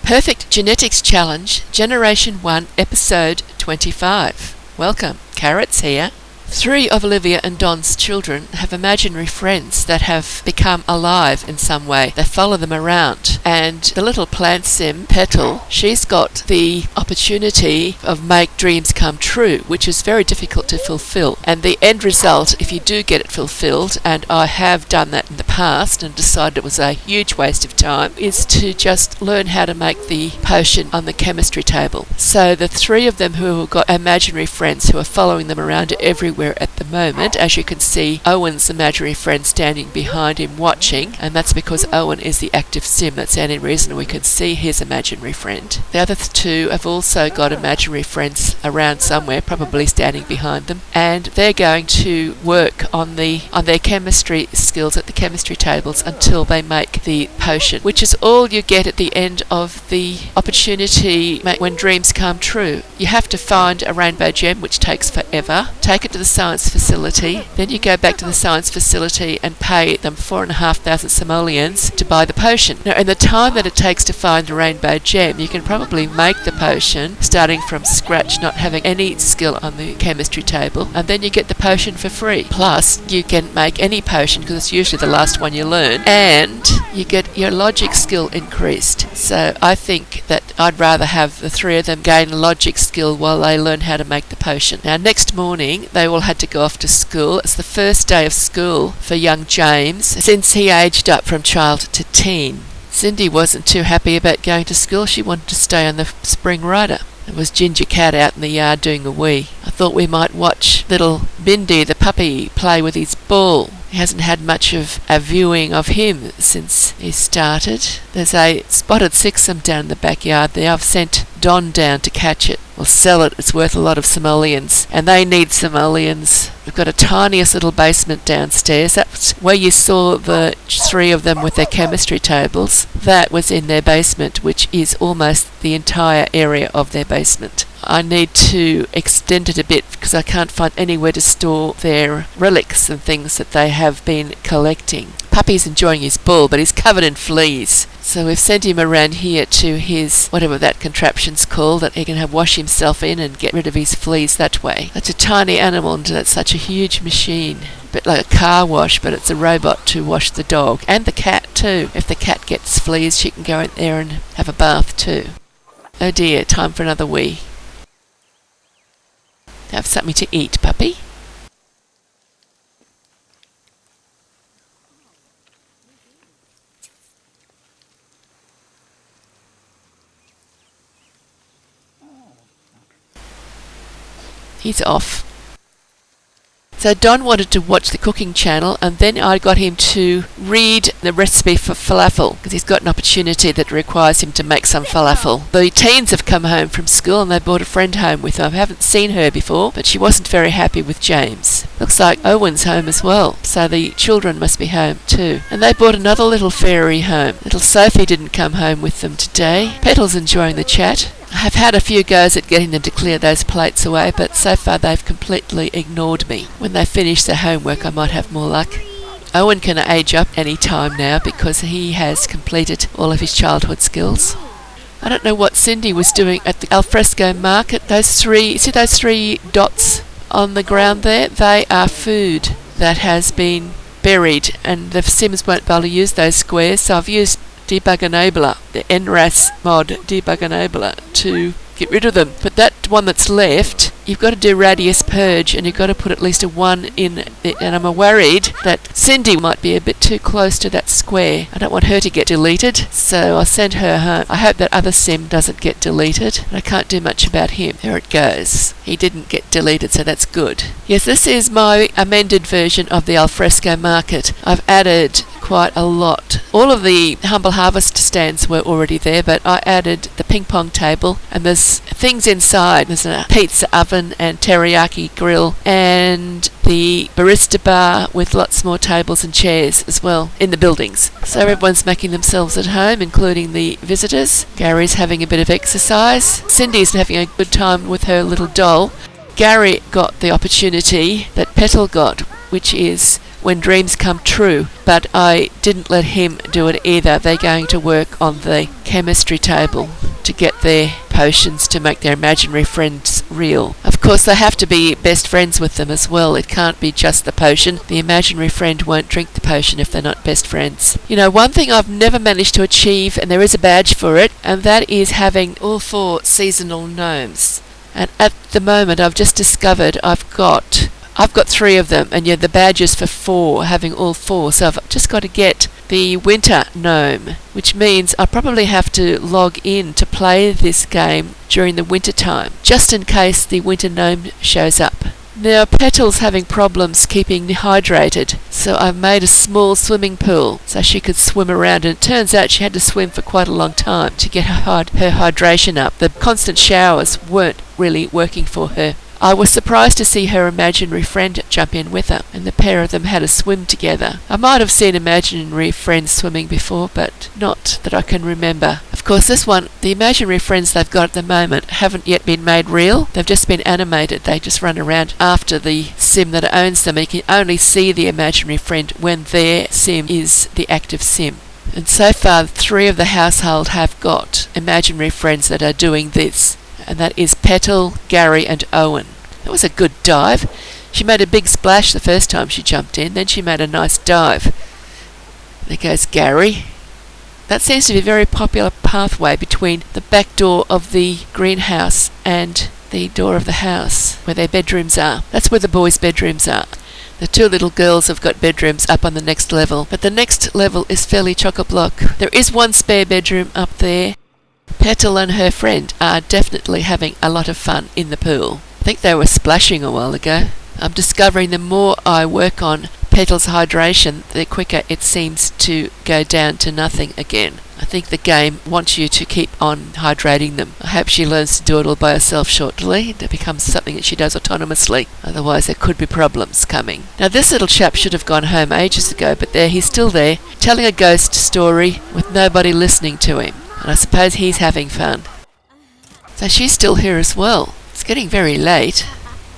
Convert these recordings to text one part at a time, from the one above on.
Perfect Genetics Challenge, Generation 1, Episode 25. Welcome, Carrots here. 3 of Olivia and Don's children have imaginary friends that have become alive in some way. They follow them around. And the little plant sim, Petal, she's got the opportunity of make dreams come true, which is very difficult to fulfill. And the end result, if you do get it fulfilled, and I have done that in the past and decided it was a huge waste of time, is to just learn how to make the potion on the chemistry table. So the 3 of them who have got imaginary friends who are following them around everywhere at the moment, as you can see Owen's imaginary friend standing behind him watching, and that's because Owen is the active sim. That's the only reason we can see his imaginary friend. The other 2 have also got imaginary friends around somewhere, probably standing behind them, and they're going to work on their chemistry skills at the chemistry tables until they make the potion, which is all you get at the end of the opportunity when dreams come true. You have to find a rainbow gem, which takes forever, take it to the science facility, then you go back to the science facility and pay them 4,500 simoleons to buy the potion. Now, in the time that it takes to find the rainbow gem, you can probably make the potion starting from scratch, not having any skill on the chemistry table, and then you get the potion for free. Plus, you can make any potion because it's usually the last one you learn, and you get your logic skill increased. So I think that I'd rather have the 3 of them gain logic skill while they learn how to make the potion. Now, next morning, they all had to go off to school. It's the first day of school for young James since he aged up from child to teen. Cindy wasn't too happy about going to school. She wanted to stay on the spring rider. There was Ginger Cat out in the yard doing a wee. I thought we might watch little Bindi, the puppy, play with his ball. He hasn't had much of a viewing of him since he started. There's a spotted sixum down in the backyard there. I've sent Don down to catch it. We'll sell it. It's worth a lot of simoleons, and they need simoleons. We've got a tiniest little basement downstairs. That's where you saw the 3 of them with their chemistry tables. That was in their basement, which is almost the entire area of their basement. I need to extend it a bit because I can't find anywhere to store their relics and things that they have been collecting. Puppy's enjoying his ball, but he's covered in fleas. So we've sent him around here to his, whatever that contraption's called, that he can wash himself in and get rid of his fleas that way. That's a tiny animal and that's such a huge machine. A bit like a car wash, but it's a robot to wash the dog. And the cat too. If the cat gets fleas, she can go in there and have a bath too. Oh dear, time for another wee. Have something to eat, puppy. He's off. So Don wanted to watch the cooking channel, and then I got him to read the recipe for falafel because he's got an opportunity that requires him to make some falafel. The teens have come home from school and they brought a friend home with them. I haven't seen her before, but she wasn't very happy with James. Looks like Owen's home as well, so the children must be home too. And they brought another little fairy home. Little Sophie didn't come home with them today. Petal's enjoying the chat. I've had a few goes at getting them to clear those plates away, but so far they've completely ignored me. When they finish their homework, I might have more luck. Owen can age up any time now because he has completed all of his childhood skills. I don't know what Cindy was doing at the alfresco market. Those 3, you see those 3 dots on the ground there? They are food that has been buried, and the Sims won't be able to use those squares, so I've used Debug Enabler, the NRAS mod Debug Enabler, to get rid of them. But that one that's left, you've got to do radius purge, and you've got to put at least a 1 in it. And I'm worried that Cindy might be a bit too close to that square. I don't want her to get deleted, so I'll send her home. I hope that other sim doesn't get deleted. I can't do much about him. There it goes. He didn't get deleted, so that's good. Yes, this is my amended version of the alfresco market. I've added quite a lot. All of the Humble Harvest stands were already there, but I added the ping pong table, and there's things inside. There's a pizza oven and teriyaki grill and the barista bar with lots more tables and chairs as well in the buildings. So everyone's making themselves at home, including the visitors. Gary's having a bit of exercise. Cindy's having a good time with her little doll. Gary got the opportunity that Petal got, which is when dreams come true, but I didn't let him do it either. They're going to work on the chemistry table to get their potions to make their imaginary friends real. Of course, they have to be best friends with them as well. It can't be just the potion. The imaginary friend won't drink the potion if they're not best friends. You know, one thing I've never managed to achieve, and there is a badge for it, and that is having all 4 seasonal gnomes. And at the moment, I've just discovered I've got 3 of them, and the badge is for 4, having all 4. So I've just got to get the winter gnome, which means I probably have to log in to play this game during the winter time, just in case the winter gnome shows up. Now, Petal's having problems keeping hydrated, so I've made a small swimming pool so she could swim around, and it turns out she had to swim for quite a long time to get her hydration up. The constant showers weren't really working for her. I was surprised to see her imaginary friend jump in with her, and the pair of them had a swim together. I might have seen imaginary friends swimming before, but not that I can remember. Of course, this one, the imaginary friends they've got at the moment haven't yet been made real. They've just been animated. They just run around after the sim that owns them. You can only see the imaginary friend when their sim is the active sim. And so far, 3 of the household have got imaginary friends that are doing this. And that is Petal, Gary and Owen. That was a good dive. She made a big splash the first time she jumped in, then she made a nice dive. There goes Gary. That seems to be a very popular pathway between the back door of the greenhouse and the door of the house, where their bedrooms are. That's where the boys' bedrooms are. The 2 little girls have got bedrooms up on the next level, but the next level is fairly chock-a-block. There is 1 spare bedroom up there. Petal and her friend are definitely having a lot of fun in the pool. I think they were splashing a while ago. I'm discovering the more I work on Petal's hydration, the quicker it seems to go down to nothing again. I think the game wants you to keep on hydrating them. I hope she learns to do it all by herself shortly. It becomes something that she does autonomously. Otherwise there could be problems coming. Now this little chap should have gone home ages ago, but he's still there, telling a ghost story with nobody listening to him. And I suppose he's having fun. So she's still here as well. It's getting very late.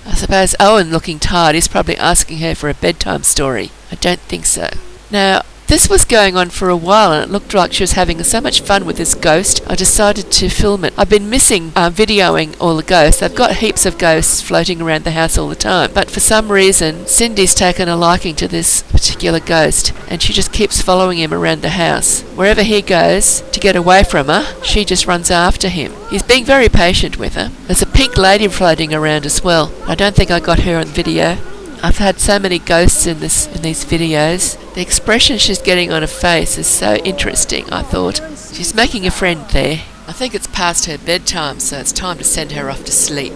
I suppose Owen, looking tired, is probably asking her for a bedtime story. I don't think so. Now, this was going on for a while, and it looked like she was having so much fun with this ghost. I decided to film it. I've been missing videoing all the ghosts. I've got heaps of ghosts floating around the house all the time. But for some reason, Cindy's taken a liking to this particular ghost, and she just keeps following him around the house. Wherever he goes, to get away from her, she just runs after him. He's being very patient with her. There's a pink lady floating around as well. I don't think I got her on video. I've had so many ghosts in these videos. The expression she's getting on her face is so interesting, I thought. She's making a friend there. I think it's past her bedtime, so it's time to send her off to sleep.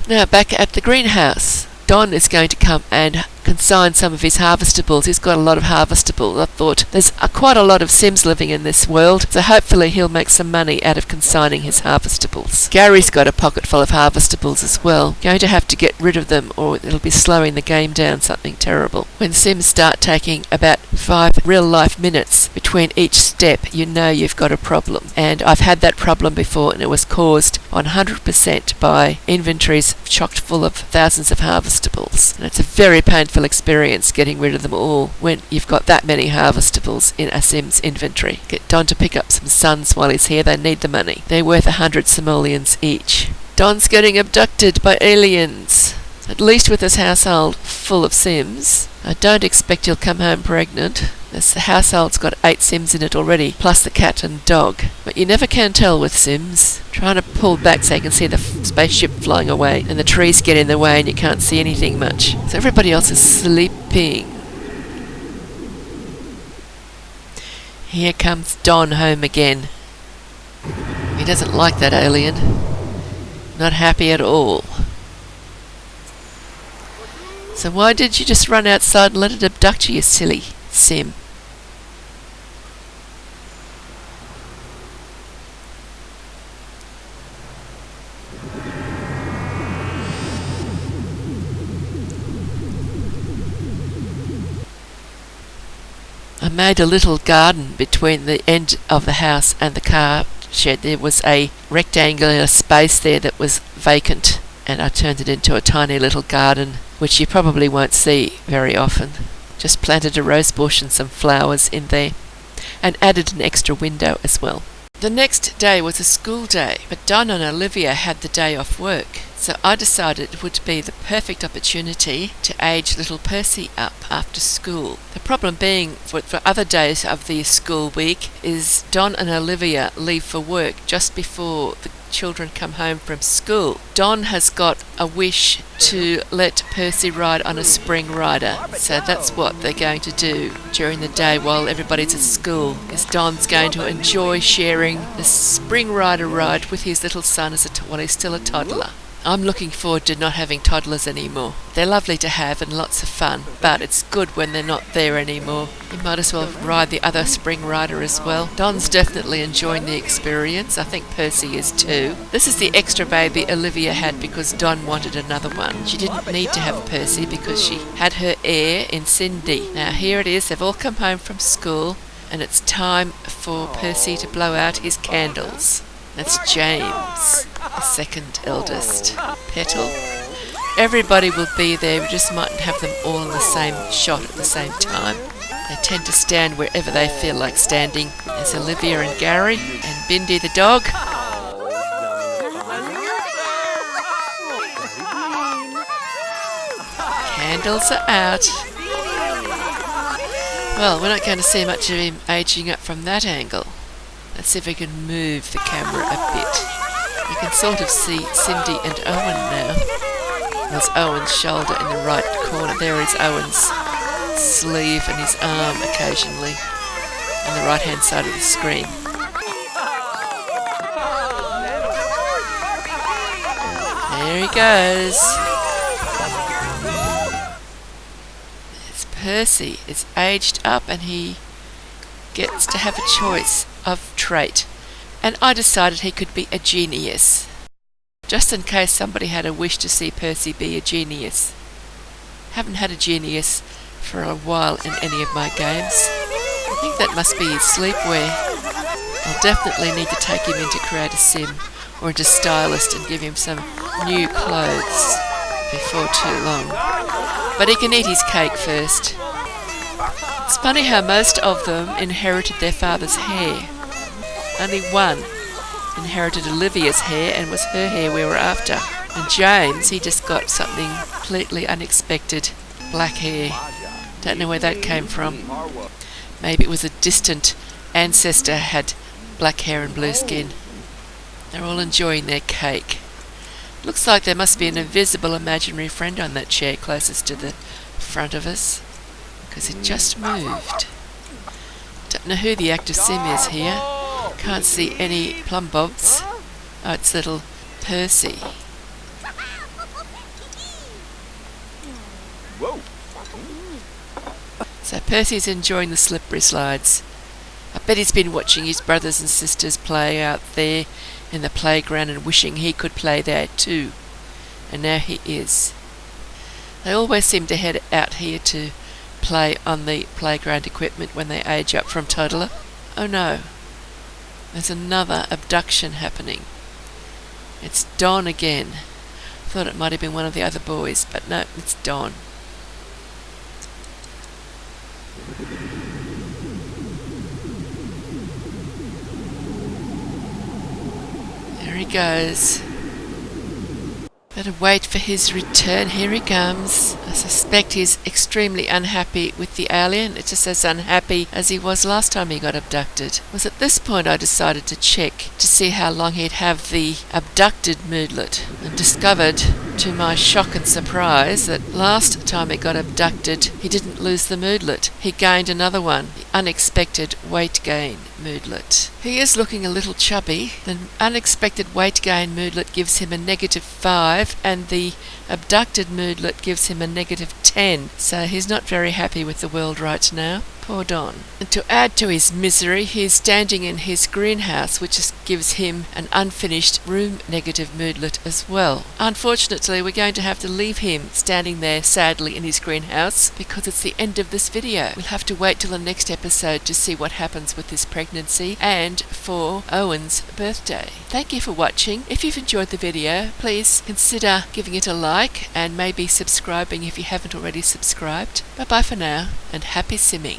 Now, back at the greenhouse. Don is going to come and consign some of his harvestables. He's got a lot of harvestables. I thought there's quite a lot of Sims living in this world, so hopefully he'll make some money out of consigning his harvestables. Gary's got a pocket full of harvestables as well. Going to have to get rid of them or it'll be slowing the game down something terrible. When Sims start taking about 5 real-life minutes between each step, you know you've got a problem. And I've had that problem before, and it was caused 100% by inventories chocked full of thousands of harvestables. And it's a very painful experience getting rid of them all when you've got that many harvestables in a Sim's inventory. Get Don to pick up some suns while he's here. They need the money. They're worth 100 simoleons each. Don's getting abducted by aliens. At least with this household full of Sims. I don't expect he'll come home pregnant. This household's got 8 Sims in it already, plus the cat and dog. But you never can tell with Sims. Trying to pull back so you can see the spaceship flying away, and the trees get in the way and you can't see anything much. So everybody else is sleeping. Here comes Don home again. He doesn't like that alien. Not happy at all. So why did you just run outside and let it abduct you, you silly Sim? I made a little garden between the end of the house and the car shed. There was a rectangular space there that was vacant, and I turned it into a tiny little garden, which you probably won't see very often. Just planted a rose bush and some flowers in there, and added an extra window as well. The next day was a school day, but Don and Olivia had the day off work, so I decided it would be the perfect opportunity to age little Percy up after school. The problem being, for other days of the school week, is Don and Olivia leave for work just before the children come home from school. Don has got a wish to let Percy ride on a spring rider, so that's what they're going to do during the day while everybody's at school, is Don's going to enjoy sharing the spring rider ride with his little son while he's still a toddler. I'm looking forward to not having toddlers anymore. They're lovely to have and lots of fun, but it's good when they're not there anymore. You might as well ride the other spring rider as well. Don's definitely enjoying the experience. I think Percy is too. This is the extra baby Olivia had because Don wanted another one. She didn't need to have Percy because she had her heir in Cindy. Now here it is, they've all come home from school and it's time for Percy to blow out his candles. That's James, the second eldest. Petal. Everybody will be there, we just mightn't have them all in the same shot at the same time. They tend to stand wherever they feel like standing. There's Olivia and Gary, and Bindi the dog. Candles are out. Well, we're not going to see much of him aging up from that angle. Let's see if we can move the camera a bit. You can sort of see Cindy and Owen now. There's Owen's shoulder in the right corner. There is Owen's sleeve and his arm occasionally on the right hand side of the screen. There he goes. It's Percy. It's aged up and he gets to have a choice of trait, and I decided he could be a genius, just in case somebody had a wish to see Percy be a genius. Haven't had a genius for a while in any of my games. I think that must be his sleepwear. I'll definitely need to take him into Create a Sim or into Stylist and give him some new clothes before too long. But he can eat his cake first. It's funny how most of them inherited their father's hair. Only one inherited Olivia's hair and was her hair we were after. And James, he just got something completely unexpected. Black hair. Don't know where that came from. Maybe it was a distant ancestor had black hair and blue skin. They're all enjoying their cake. Looks like there must be an invisible imaginary friend on that chair closest to the front of us, because it just moved. Don't know who the active sim is here. Can't see any plum bobs. Oh, it's little Percy. So Percy's enjoying the slippery slides. I bet he's been watching his brothers and sisters play out there in the playground and wishing he could play there too. And now he is. They always seem to head out here to play on the playground equipment when they age up from toddler. Oh no. There's another abduction happening. It's Don again. Thought it might have been one of the other boys, but no, it's Don. There he goes. Better wait for his return. Here he comes. I suspect he's extremely unhappy with the alien. It's just as unhappy as he was last time he got abducted. It was at this point I decided to check to see how long he'd have the abducted moodlet, and discovered, to my shock and surprise, that last time he got abducted he didn't lose the moodlet. He gained another one, the unexpected weight gain moodlet. He is looking a little chubby. The unexpected weight gain moodlet gives him a -5, and the abducted moodlet gives him a -10, so he's not very happy with the world right now. Poor Don. And to add to his misery, he's standing in his greenhouse, which gives him an unfinished room negative moodlet as well. Unfortunately, we're going to have to leave him standing there sadly in his greenhouse because it's the end of this video. We'll have to wait till the next episode episode to see what happens with this pregnancy and for Owen's birthday. Thank you for watching. If you've enjoyed the video, please consider giving it a like and maybe subscribing if you haven't already subscribed. Bye bye for now, and happy simming.